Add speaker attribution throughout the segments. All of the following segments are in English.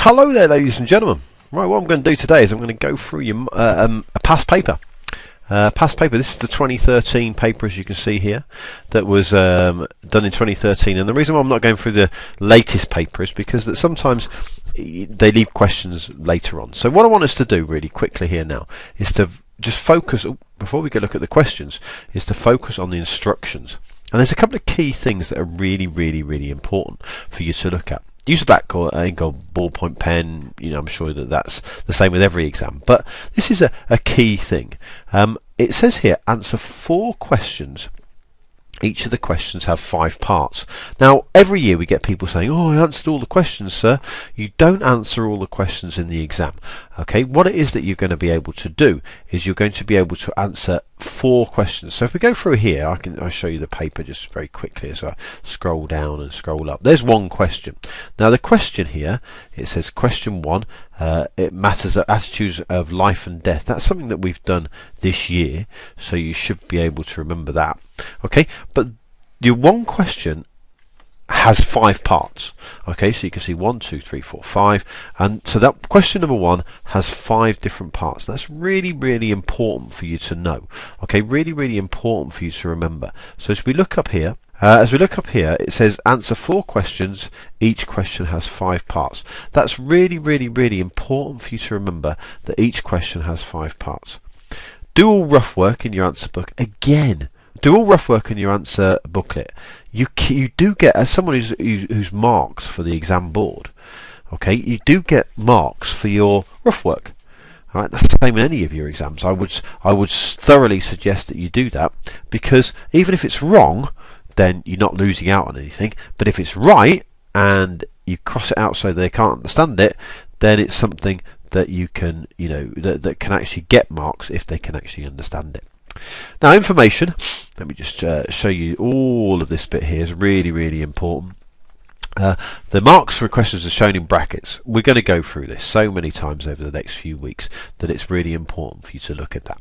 Speaker 1: Hello there, ladies and gentlemen. Right, what I'm going to do today is I'm going to go through your a past paper. Past paper. This is the 2013 paper, as you can see here, that was done in 2013. And the reason why I'm not going through the latest paper is because that sometimes they leave questions later on. So what I want us to do really quickly here now is to just focus, before we go look at the questions, is to focus on the instructions. And there's a couple of key things that are really important for you to look at. Use a black or ink or ballpoint pen. You know, I'm sure that that's the same with every exam, but this is a key thing. It says here, answer 4 questions. Each of the questions have 5 parts. Now, every year we get people saying, "Oh, I answered all the questions, sir." You don't answer all the questions in the exam. Okay, what it is that you're going to be able to do is you're going to be able to answer 4 questions. So if we go through here, I'll show you the paper just very quickly as I scroll down and scroll up. There's one question. Now the question here, it says question 1. It matters of attitudes of life and death. That's something that we've done this year, so you should be able to remember that. Okay, but your one question has 5 parts. Okay, so you can see 1, 2, 3, 4, 5, and so that question number 1 has 5 different parts. That's really important for you to know. Okay, really important for you to remember. So as we look up here, it says answer 4 questions. Each question has 5 parts. That's really important for you to remember that each question has 5 parts. Do all rough work in your answer book. Again, do all rough work in your answer booklet. You do get, as someone who's marks for the exam board, okay, you do get marks for your rough work. All right, that's the same in any of your exams. I would thoroughly suggest that you do that, because even if it's wrong, then you're not losing out on anything. But if it's right and you cross it out so they can't understand it, then it's something that you can, that can actually get marks if they can actually understand it. Now, information. Let me just show you all of this bit here is really important. The marks for questions are shown in brackets. We're going to go through this so many times over the next few weeks that it's really important for you to look at that.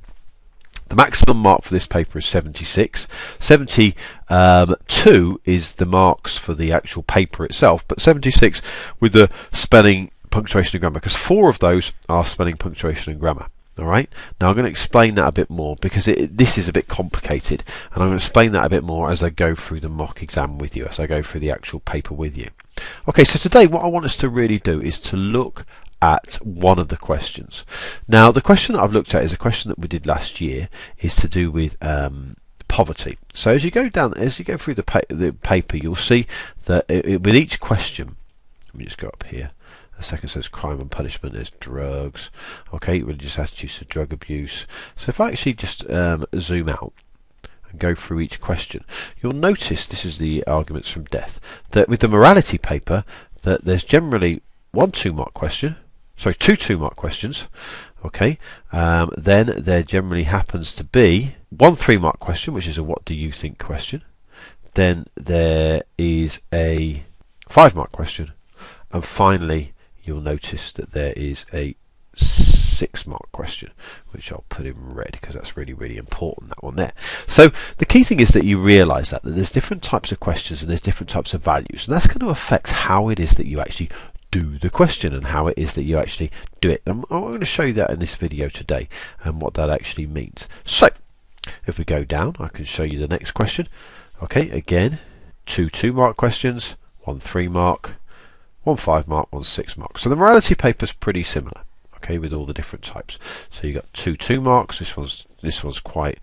Speaker 1: The maximum mark for this paper is 76. 72 is the marks for the actual paper itself, but 76 with the spelling, punctuation and grammar, because 4 of those are spelling, punctuation and grammar. Alright, now I'm going to explain that a bit more because this is a bit complicated, and I'm going to explain that a bit more as I go through the mock exam with you, as I go through the actual paper with you. Okay, so today what I want us to really do is to look at one of the questions. Now the question that I've looked at is a question that we did last year, is to do with poverty. So as you go through the paper, you'll see that with each question, let me just go up here. The second says crime and punishment. There's drugs. Okay, religious attitudes to drug abuse. So if I actually just zoom out and go through each question, you'll notice, this is the arguments from death, that with the morality paper, that there's generally 1 2-mark question, sorry, 2 2-mark questions. Okay, then there generally happens to be 1 3-mark question, which is a what do you think question. Then there is a 5-mark question, and finally you'll notice that there is a 6-mark question, which I'll put in red because that's really important, that one there. So the key thing is that you realise that there's different types of questions and there's different types of values, and that's going to affect how it is that you actually do the question and how it is that you actually do it. I'm going to show you that in this video today and what that actually means. So if we go down, I can show you the next question. Okay, again, 2 2-mark questions, 1 3-mark, 1 5-mark, 1 6-mark. So the morality paper is pretty similar, okay, with all the different types. So you got 2 2-marks. This one's quite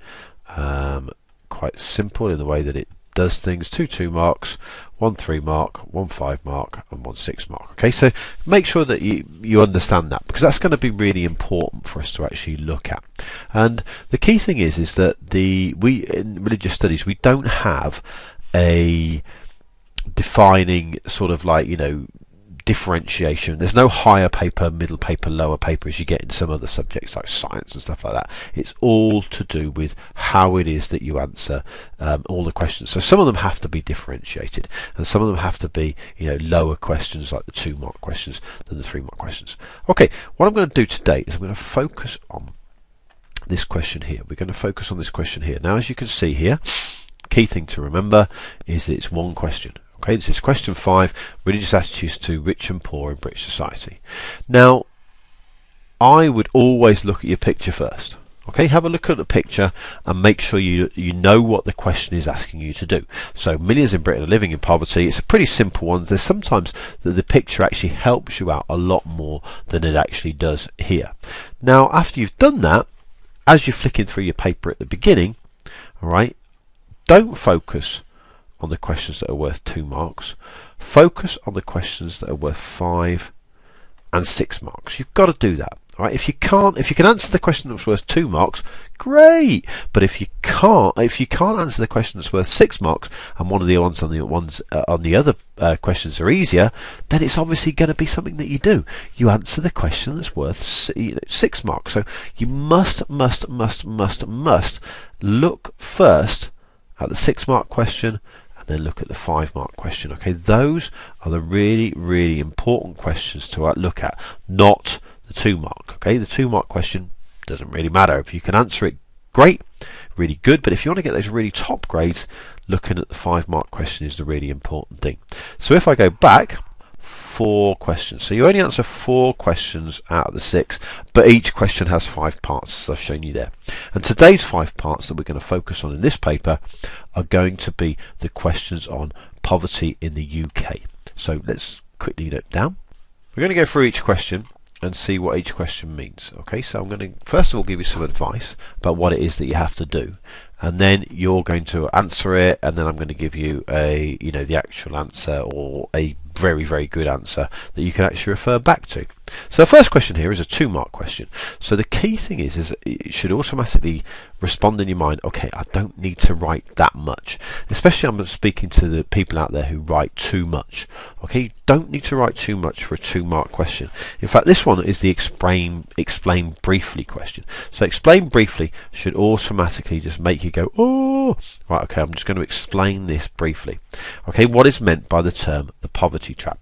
Speaker 1: simple in the way that it does things. 2 2-marks, 1 3-mark, 1 5-mark, and 1 6-mark. Okay, so make sure that you understand that, because that's going to be really important for us to actually look at. And the key thing is that we in religious studies, we don't have a defining sort of like, differentiation. There's no higher paper, middle paper, lower paper as you get in some other subjects like science and stuff like that. It's all to do with how it is that you answer all the questions. So some of them have to be differentiated, and some of them have to be lower questions like the 2-mark questions than the 3-mark questions. Okay, what I'm going to do today is I'm going to focus on this question here. We're going to focus on this question here. Now, as you can see here, key thing to remember is that it's one question. Okay, this is question 5, religious attitudes to rich and poor in British society. Now, I would always look at your picture first. Okay, have a look at the picture and make sure you know what the question is asking you to do. So millions in Britain are living in poverty. It's a pretty simple one. There's sometimes that the picture actually helps you out a lot more than it actually does here. Now, after you've done that, as you're flicking through your paper at the beginning, all right, don't focus on the questions that are worth 2 marks. Focus on the questions that are worth 5 and 6 marks. You've got to do that. All right? If you can answer the question that's worth 2 marks, great. But if you can't answer the question that's worth 6 marks, and one of the ones on the other questions are easier, then it's obviously going to be something that you do. You answer the question that's worth 6 marks. So you must look first at the 6 mark question, and then look at the 5 mark question. Okay, those are the really important questions to look at, not the 2 mark. Okay, the 2 mark question doesn't really matter. If you can answer it, great, really good. But if you want to get those really top grades, looking at the 5 mark question is the really important thing. So if I go back, 4 questions. So you only answer 4 questions out of the 6, but each question has 5 parts, as I've shown you there. And today's 5 parts that we're going to focus on in this paper are going to be the questions on poverty in the UK. So let's quickly note down. We're going to go through each question and see what each question means. Okay, so I'm going to first of all give you some advice about what it is that you have to do, and then you're going to answer it, and then I'm going to give you the actual answer, or a very good answer that you can actually refer back to. So the first question here is a 2 mark question. So the key thing is it should automatically respond in your mind, okay, I don't need to write that much. Especially I'm speaking to the people out there who write too much. Okay, you don't need to write too much for a 2 mark question. In fact, this one is the explain briefly question. So explain briefly should automatically just make you go, oh, right, okay, I'm just going to explain this briefly. Okay, what is meant by the term the poverty trap?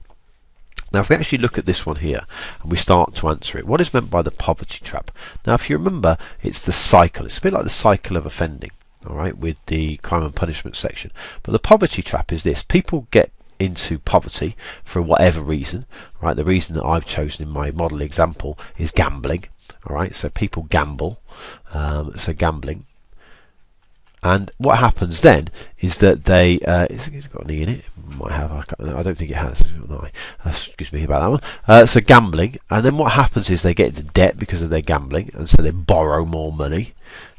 Speaker 1: Now, if we actually look at this one here and we start to answer it, what is meant by the poverty trap? Now, if you remember, it's the cycle. It's a bit like the cycle of offending, all right, with the crime and punishment section. But the poverty trap is this: people get into poverty for whatever reason, right? The reason that I've chosen in my model example is gambling, all right? So people gamble, so gambling. And what happens then is that they, it's got an E in it, might have, I don't think it has, excuse me about that one. So gambling, and then what happens is they get into debt because of their gambling, and so they borrow more money.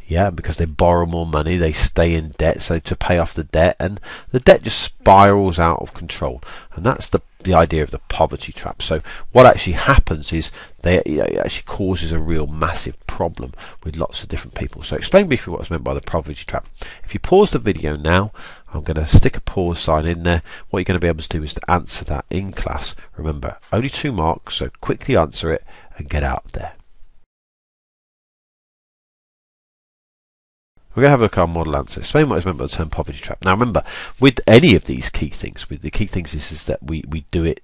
Speaker 1: Yeah, because they borrow more money, they stay in debt, so to pay off the debt, and the debt just spirals out of control. And that's the idea of the poverty trap. So what actually happens is it actually causes a real massive problem with lots of different people. So explain briefly what's meant by the poverty trap. If you pause the video now, I'm going to stick a pause sign in there. What you're going to be able to do is to answer that in class. Remember, only 2 marks, so quickly answer it and get out there. We're going to have a look at our model answer. Explain what is meant by the term poverty trap. Now remember, with any of these key things, the key things is that we do it,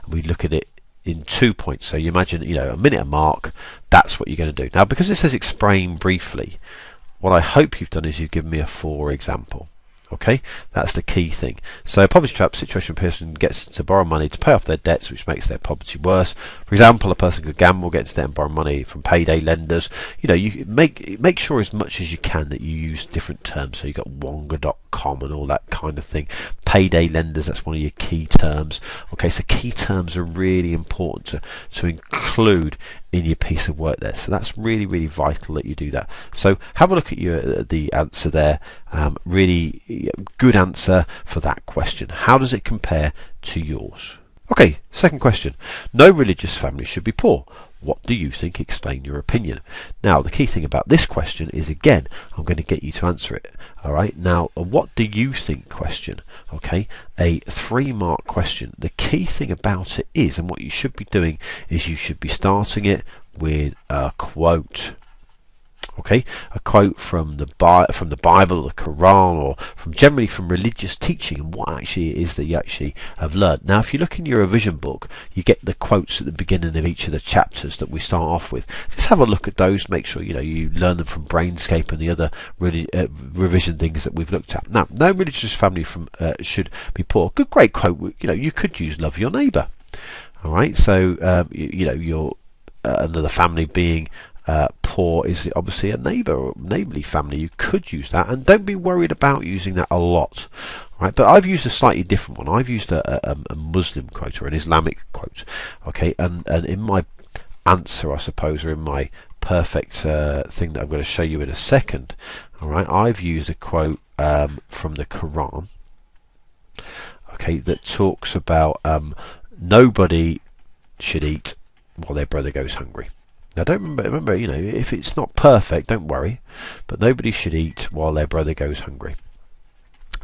Speaker 1: we look at it in 2 points. So you imagine, a minute a mark, that's what you're going to do. Now because it says explain briefly, what I hope you've done is you've given me a 4 example. Okay, that's the key thing. So poverty trap situation: a person gets to borrow money to pay off their debts, which makes their poverty worse. For example, a person could gamble, get into debt and borrow money from payday lenders. You make sure as much as you can that you use different terms. So you got Wonga.com and all that kind of thing. Payday lenders, that's one of your key terms. Okay, so key terms are really important to include in your piece of work there. So that's really vital that you do that. So have a look at the answer there. Really good answer for that question. How does it compare to yours? Okay, second question. No religious family should be poor. What do you think? Explain your opinion. Now, the key thing about this question is, again, I'm going to get you to answer it. All right. Now, a what do you think question? Okay, a 3 mark question. The key thing about it is, and what you should be doing is you should be starting it with a quote. Okay, a quote from the Bible, the Quran, or generally from religious teaching, and what actually it is that you actually have learned. Now, if you look in your revision book, you get the quotes at the beginning of each of the chapters that we start off with. Just have a look at those. Make sure you learn them from Brainscape and the other revision things that we've looked at. Now, no religious family should be poor. Good, great quote. You could use love your neighbour. All right, so your another family being poor is obviously a neighbourly family. You could use that, and don't be worried about using that a lot, right? But I've used a slightly different one. I've used a Muslim quote or an Islamic quote, okay? And in my answer, I suppose, or in my perfect thing that I'm going to show you in a second, all right, I've used a quote from the Quran, okay, that talks about nobody should eat while their brother goes hungry. Now, don't remember, if it's not perfect, don't worry, but nobody should eat while their brother goes hungry.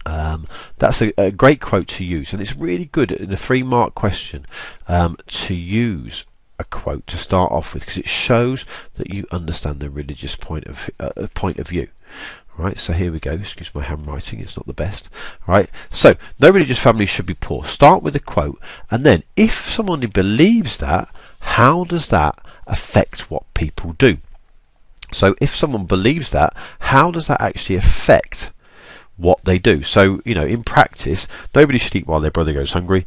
Speaker 1: That's a great quote to use, and it's really good in a 3-mark question to use a quote to start off with, because it shows that you understand the religious point of view. Right, so here we go. Excuse my handwriting, it's not the best. Right, so no religious family should be poor. Start with a quote, and then if someone believes that, how does that affect what people do? So if someone believes that, how does that actually affect what they do? So, in practice, nobody should eat while their brother goes hungry.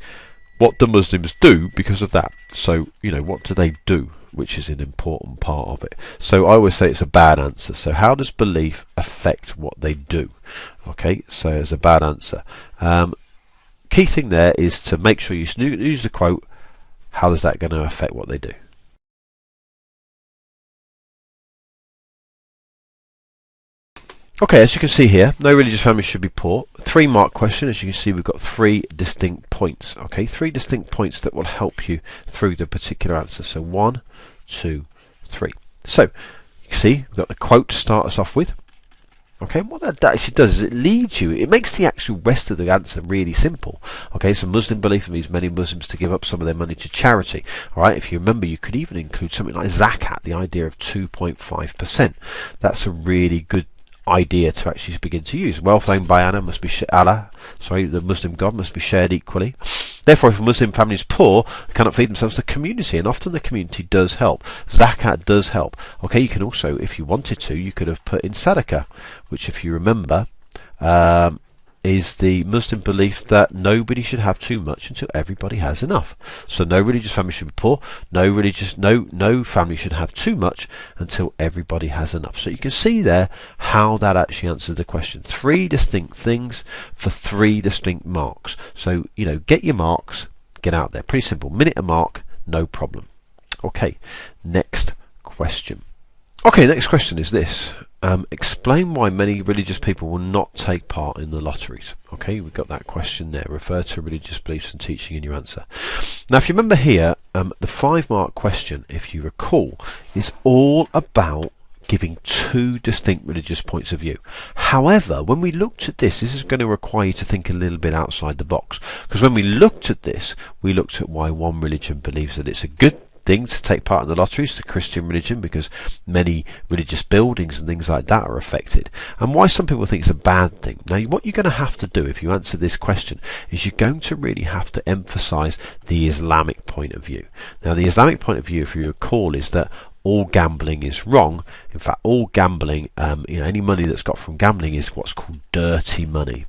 Speaker 1: What do Muslims do because of that? So, what do they do? Which is an important part of it. So I always say it's a bad answer. So how does belief affect what they do? Okay, so it's a bad answer. Key thing there is to make sure you use the quote. How is that going to affect what they do? Okay, as you can see here, no religious family should be poor. 3-mark question. As you can see, we've got 3 distinct points. Okay, 3 distinct points that will help you through the particular answer. So 1, 2, 3. So you can see we've got the quote to start us off with. Okay, and what that actually does is it leads you, it makes the actual rest of the answer really simple. Okay, it's a Muslim belief that means many Muslims to give up some of their money to charity. Alright, if you remember, you could even include something like zakat, the idea of 2.5%. That's a really good idea to actually begin to use. Wealth owned by the Muslim God must be shared equally. Therefore, if a Muslim family is poor, they cannot feed themselves, the community, and often the community does help. Zakat does help. Okay, you can also, if you wanted to, you could have put in sadaqah, which, if you remember, is the Muslim belief that nobody should have too much until everybody has enough. So no religious family should be poor. No family should have too much until everybody has enough. So you can see there how that actually answers the question. 3 distinct things for 3 distinct marks. So get your marks, get out there. Pretty simple. Minute a mark, no problem. Okay, next question. Okay, next question is this. Explain why many religious people will not take part in the lotteries. Okay, we've got that question there. Refer to religious beliefs and teaching in your answer. Now, if you remember here, the 5-mark question, if you recall, is all about giving 2 distinct religious points of view. However, when we looked at this is going to require you to think a little bit outside the box, because when we looked at this, we looked at why one religion believes that it's a good thing to take part in the lotteries, the Christian religion, because many religious buildings and things like that are affected, and why some people think it's a bad thing. Now, what you're going to have to do if you answer this question is you're going to really have to emphasize the Islamic point of view. Now, the Islamic point of view, if you recall, is that all gambling is wrong. In fact, all gambling, any money that's got from gambling is what's called dirty money.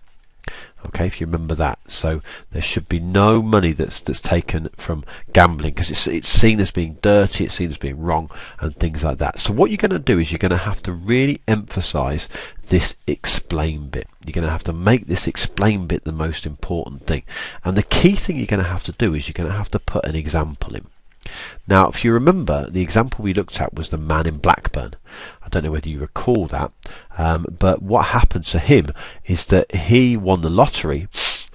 Speaker 1: Okay, if you remember that. So there should be no money that's taken from gambling, because it's seen as being dirty, it's seen as being wrong, and things like that. So what you're going to do is you're going to have to really emphasize this explain bit. You're going to have to make this explain bit the most important thing. And the key thing you're going to have to do is you're going to have to put an example in. Now, if you remember, the example we looked at was the man in Blackburn. I don't know whether you recall that, but what happened to him is that he won the lottery,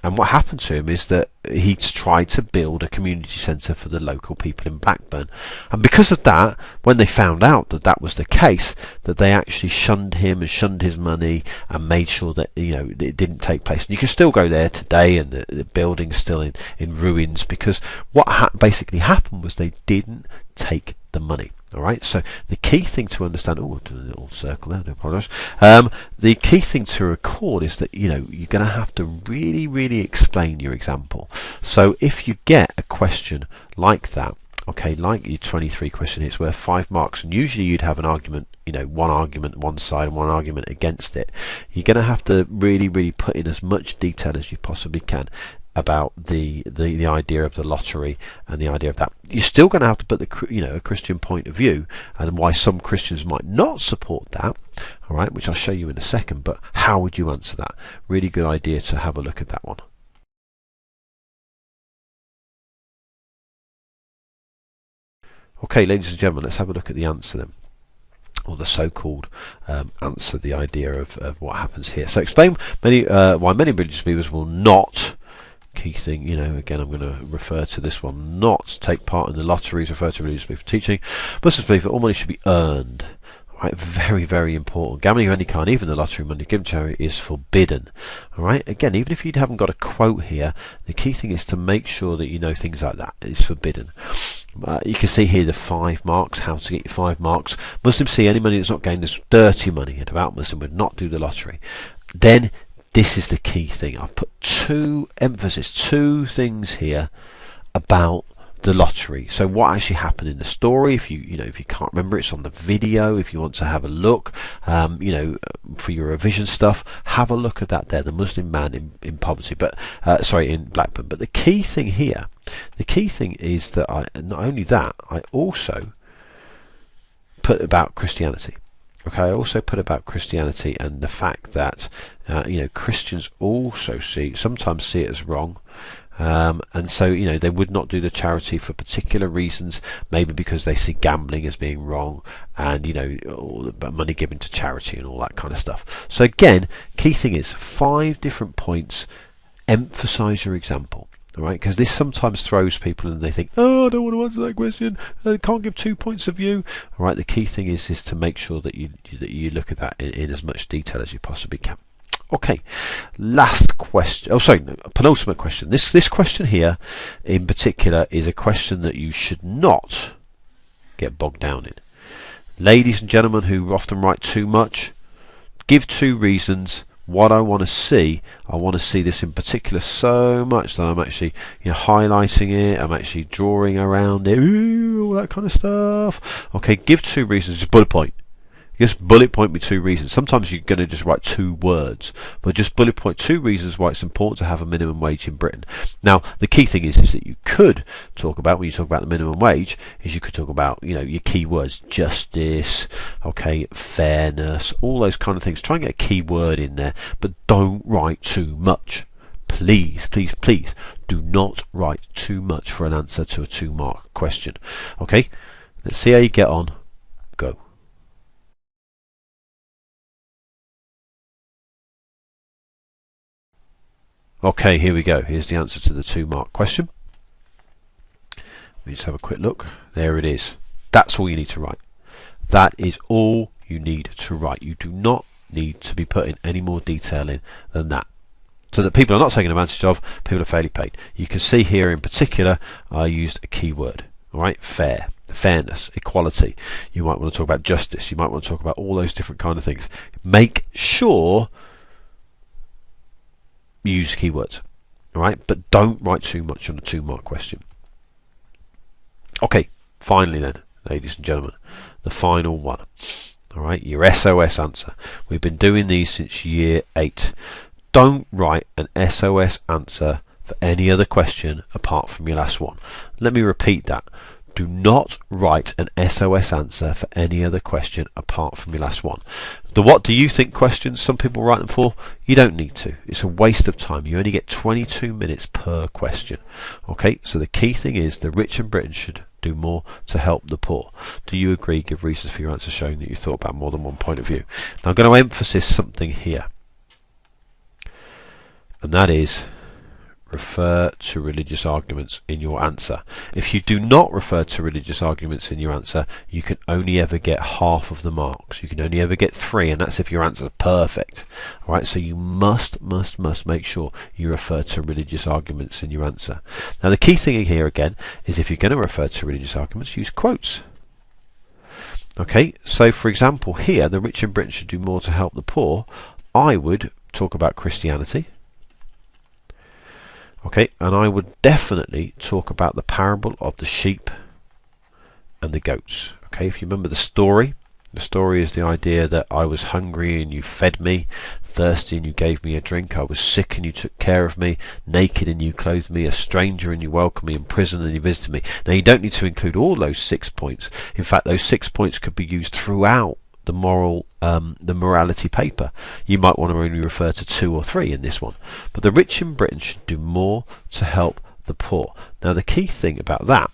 Speaker 1: and what happened to him is that he tried to build a community centre for the local people in Blackburn, and because of that, when they found out that that was the case, that they actually shunned him and shunned his money and made sure that it didn't take place. And you can still go there today, and the building's still in ruins, because what basically happened was they didn't take the money. Alright, so the key thing to understand, oh, I've done a little circle there, I do apologise. The key thing to record is that, you're going to have to really, really explain your example. So if you get a question like that, okay, like your 23 question, it's worth 5 marks, and usually you'd have an argument, one argument one side and one argument against it. You're going to have to really, really put in as much detail as you possibly can about the idea of the lottery and the idea of that. You're still going to have to put a Christian point of view and why some Christians might not support that, all right, which I'll show you in a second. But how would you answer that? Really good idea to have a look at that one. Okay, ladies and gentlemen, let's have a look at the answer then, or the so-called answer, the idea of what happens here. So explain why many religious believers will not, key thing, again I'm going to refer to this one, not take part in the lotteries, refer to religious belief teaching. Muslims believe that all money should be earned. Right, very, very important. Gambling of any kind, even the lottery money given to charity, is forbidden. All right, again, even if you haven't got a quote here, the key thing is to make sure that you know things like that. It's forbidden. You can see here the 5 marks, how to get your 5 marks. Muslims see any money that's not gained as dirty money, and devout Muslim would not do the lottery. Then this is the key thing. I've put two things here about the lottery. So what actually happened in the story? If you can't remember, it's on the video. If you want to have a look, for your revision stuff, have a look at that there. The Muslim man in poverty, in Blackburn. But the key thing here, the key thing is that not only that, I also put about Christianity. Okay, I also put about Christianity and the fact that Christians also sometimes see it as wrong. And so they would not do the charity for particular reasons, maybe because they see gambling as being wrong, and all the money given to charity and all that kind of stuff. So again, key thing is 5 different points. Emphasize your example. All right, because this sometimes throws people and they think, oh, I don't want to answer that question, I can't give 2 points of view. All right, the key thing is to make sure that you look at that in as much detail as you possibly can. Okay, last question. Penultimate question. This question here in particular is a question that you should not get bogged down in. Ladies and gentlemen who often write too much, give 2 reasons. What I want to see this in particular so much that I'm actually highlighting it, I'm actually drawing around it, all that kind of stuff. Okay, give 2 reasons, just bullet point. Just bullet point me 2 reasons. Sometimes you're going to just write 2 words, but just bullet point 2 reasons why it's important to have a minimum wage in Britain. Now, the key thing is that you could talk about, when you talk about the minimum wage, is you could talk about your key words: justice, okay, fairness, all those kind of things. Try and get a key word in there, but don't write too much. Please, please, please, do not write too much for an answer to a 2-mark question. Okay, let's see how you get on. Go. Okay, here we go. Here's the answer to the 2-mark question. Let me just have a quick look. There it is. That's all you need to write. That is all you need to write. You do not need to be putting any more detail in than that, so that people are not taken advantage of, people are fairly paid. You can see here in particular I used a keyword. All right, fair, fairness, equality. You might want to talk about justice. You might want to talk about all those different kind of things. Make sure use keywords, all right, but don't write too much on a 2-mark question. Okay, finally then, ladies and gentlemen, the final one. All right, your SOS answer. We've been doing these since year 8. Don't write an SOS answer for any other question apart from your last one. Let me repeat that. Do not write an SOS answer for any other question apart from your last one. The what do you think questions, some people write them for. You don't need to. It's a waste of time. You only get 22 minutes per question. Okay, so the key thing is the rich in Britain should do more to help the poor. Do you agree? Give reasons for your answer showing that you thought about more than one point of view. Now I'm going to emphasize something here, and that is refer to religious arguments in your answer. If you do not refer to religious arguments in your answer, you can only ever get half of the marks. You can only ever get 3, and that's if your answer is perfect. All right, so you must make sure you refer to religious arguments in your answer. Now the key thing here again is if you're going to refer to religious arguments, use quotes. Okay, so for example here, the rich in Britain should do more to help the poor. I would talk about Christianity. Okay, and I would definitely talk about the parable of the sheep and the goats. Okay, if you remember the story is the idea that I was hungry and you fed me, thirsty and you gave me a drink, I was sick and you took care of me, naked and you clothed me, a stranger and you welcomed me, in prison and you visited me. Now you don't need to include all those 6 points. In fact, those 6 points could be used throughout the morality paper. You might want to only refer to 2 or 3 in this one. But the rich in Britain should do more to help the poor. Now the key thing about that,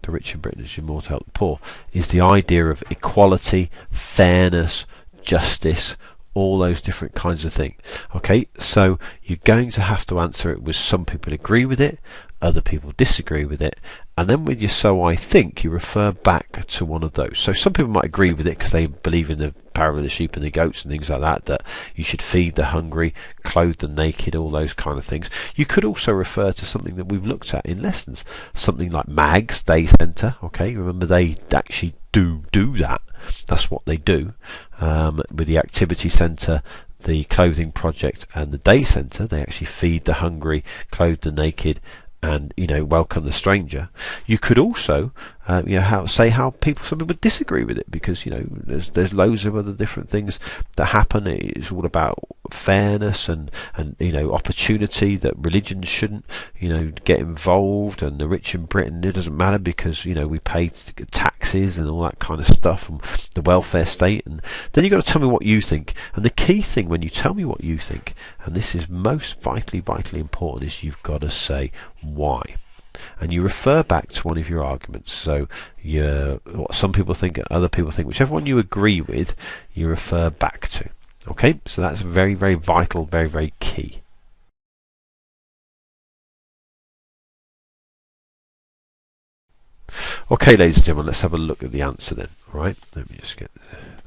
Speaker 1: the rich in Britain should do more to help the poor, is the idea of equality, fairness, justice, all those different kinds of things. Okay, so you're going to have to answer it with some people agree with it, other people disagree with it, and then with your so I think, you refer back to one of those. So some people might agree with it because they believe in the parable of the sheep and the goats and things like that, that you should feed the hungry, clothe the naked, all those kind of things. You could also refer to something that we've looked at in lessons, something like MAGS, Day Centre. Okay, remember they actually do that. That's what they do with the activity centre, the clothing project and the day centre. They actually feed the hungry, clothe the naked, and welcome the stranger. You could also say how some people disagree with it, because there's loads of other different things that happen. It's all about fairness and opportunity, that religion shouldn't get involved, and the rich in Britain, it doesn't matter because we pay taxes and all that kind of stuff, and the welfare state. And then you've got to tell me what you think. And the key thing when you tell me what you think, and this is most vitally important, is you've got to say why. And you refer back to one of your arguments. So what some people think, other people think, whichever one you agree with, you refer back to. Okay, so that's very, very vital, very, very key. Okay, ladies and gentlemen, let's have a look at the answer then. All right, let me just get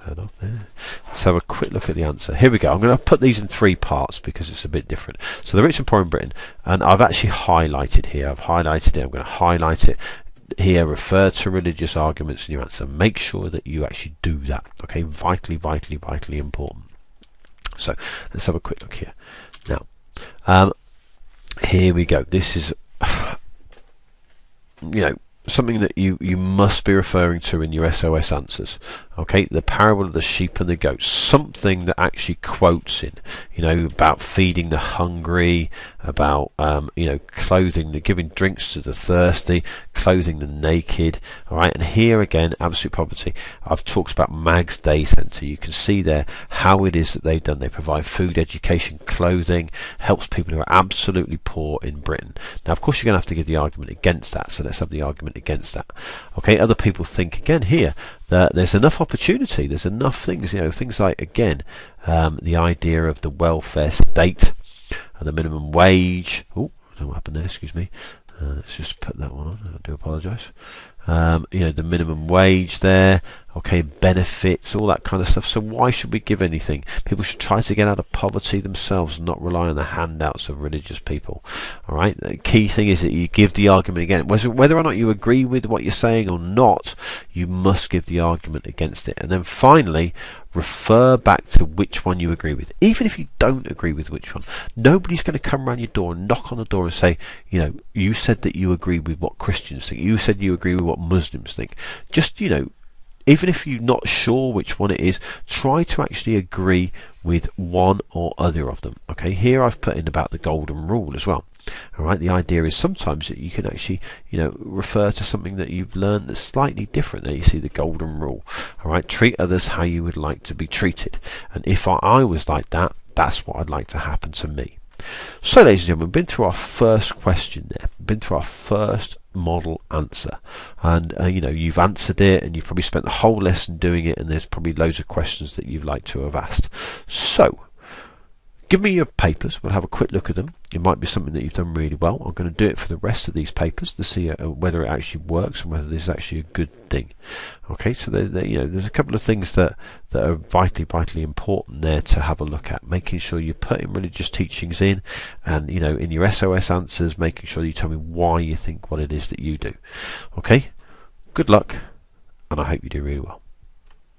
Speaker 1: that off there. Let's have a quick look at the answer. Here we go. I'm going to put these in 3 parts because it's a bit different. So the rich and poor in Britain, and I've actually highlighted here. I've highlighted it. I'm going to highlight it here. Refer to religious arguments in your answer. Make sure that you actually do that. Okay, vitally, vitally, vitally important. So let's have a quick look here. Now, here we go. This is, something that you must be referring to in your SOS answers. Okay, the parable of the sheep and the goats, something that actually quotes in, about feeding the hungry, about clothing, giving drinks to the thirsty, clothing the naked. All right, and here again, absolute poverty. I've talked about MAGS Day Centre. You can see there how it is that they've done. They provide food, education, clothing, helps people who are absolutely poor in Britain. Now, of course, you're going to have to give the argument against that. So let's have the argument against that. Okay, other people think again here that there's enough opportunity, there's enough things, things like, again, the idea of the welfare state and the minimum wage. Oh, I don't know what happened there, excuse me. Let's just put that one on, I do apologise. The minimum wage there, okay, benefits, all that kind of stuff. So why should we give anything? People should try to get out of poverty themselves and not rely on the handouts of religious people. All right, the key thing is that you give the argument again. Whether or not you agree with what you're saying or not, you must give the argument against it. And then finally, refer back to which one you agree with. Even if you don't agree with which one, nobody's going to come around your door and knock on the door and say, you said that you agree with what Christians think, you said you agree with what Muslims think. Just, even if you're not sure which one it is, try to actually agree with one or other of them. Okay, here I've put in about the golden rule as well. All right, the idea is sometimes that you can actually, refer to something that you've learned that's slightly different. There you see the golden rule. All right, treat others how you would like to be treated. And if I was like that, that's what I'd like to happen to me. So, ladies and gentlemen, we've been through our first question there. We've been through our first model answer, and you've answered it, and you've probably spent the whole lesson doing it, and there's probably loads of questions that you'd like to have asked. So give me your papers, we'll have a quick look at them. It might be something that you've done really well. I'm going to do it for the rest of these papers to see whether it actually works and whether this is actually a good thing. Okay, so there's a couple of things that are vitally important there to have a look at. Making sure you're putting religious teachings in, and in your SOS answers, making sure you tell me why you think what it is that you do. Okay, good luck, and I hope you do really well.